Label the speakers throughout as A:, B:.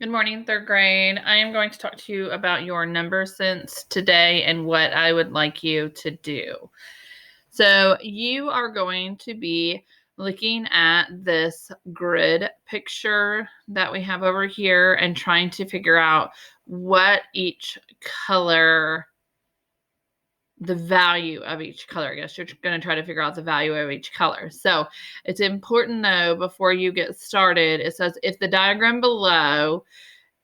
A: Good morning, third grade. I am going to talk to you about your number sense today and what I would like you to do. So you are going to be looking at this grid picture that we have over here and trying to figure out what each color, the value of each color. I guess you're going to try to figure out the value of each color. So it's important though, before you get started, it says if the diagram below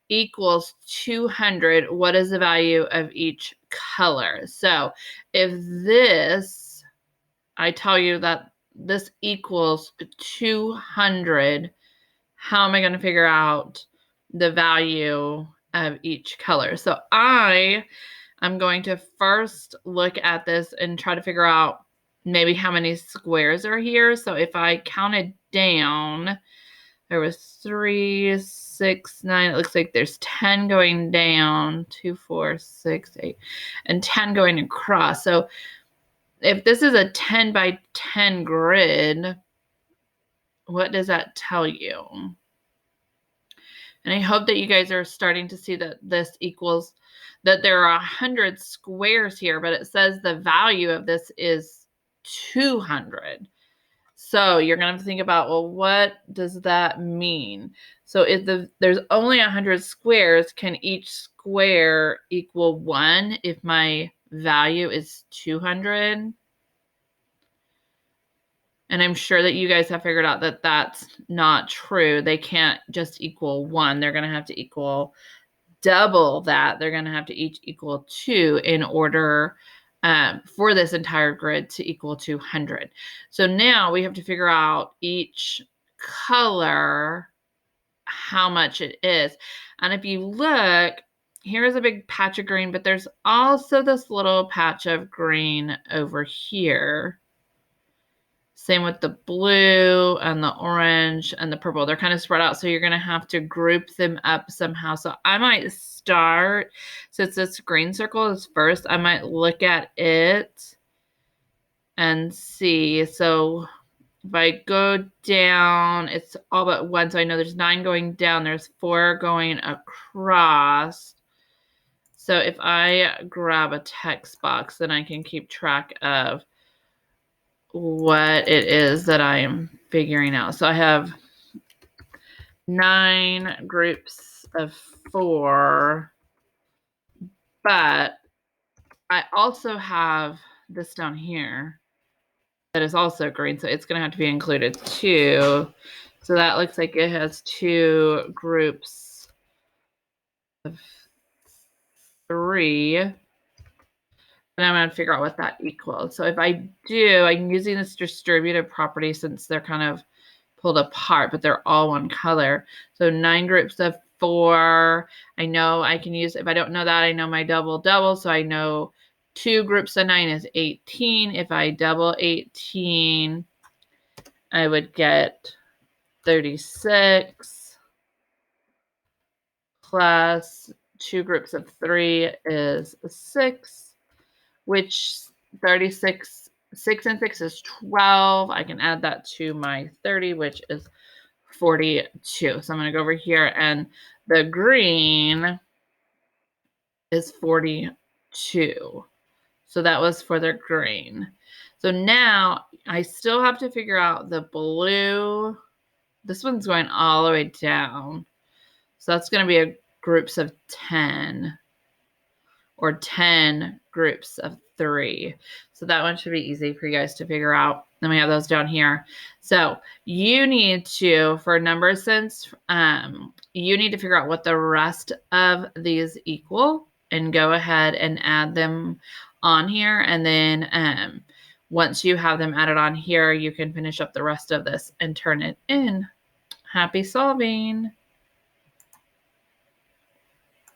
A: equals 200, what is the value of each color? So if this, I tell you that this equals 200, how am I going to figure out the value of each color? So I'm going to first look at this and try to figure out maybe how many squares are here. So if I counted down, there was 3, 6, 9. It looks like there's 10 going down, 2, 4, 6, 8, and 10 going across. So if this is a 10 by 10 grid, what does that tell you? And I hope that you guys are starting to see that this equals, that there are 100 squares here, but it says the value of this is 200. So you're going to have to think about, well, what does that mean? So if there's only 100 squares, can each square equal 1 if my value is 200? And I'm sure that you guys have figured out that that's not true. They can't just equal 1. They're going to have to equal double that. They're going to have to each equal 2 in order for this entire grid to equal 200. So now we have to figure out each color, how much it is. And if you look, here's a big patch of green, but there's also this little patch of green over here. Same with the blue and the orange and the purple. They're kind of spread out, so you're going to have to group them up somehow. So I might start, since this green circle is first, I might look at it and see. So if I go down, it's all but 1. So I know there's 9 going down. There's 4 going across. So if I grab a text box, then I can keep track of what it is that I am figuring out. So I have 9 groups of 4, but I also have this down here that is also green, so it's going to have to be included too. So that looks like it has 2 groups of 3. And I'm going to figure out what that equals. So if I do, I'm using this distributive property since they're kind of pulled apart, but they're all one color. So 9 groups of 4. I know I can use, if I don't know that, I know my double. So I know 2 groups of 9 is 18. If I double 18, I would get 36 plus 2 groups of 3 is 6, which 36, 6 and 6 is 12. I can add that to my 30, which is 42. So I'm going to go over here, and the green is 42. So that was for the green. So now I still have to figure out the blue. This one's going all the way down. So that's going to be a groups of 10 or 10 groups of 3. So that one should be easy for you guys to figure out. Then we have those down here. So you need to, for number sense, you need to figure out what the rest of these equal and go ahead and add them on here. And then once you have them added on here, you can finish up the rest of this and turn it in. Happy solving.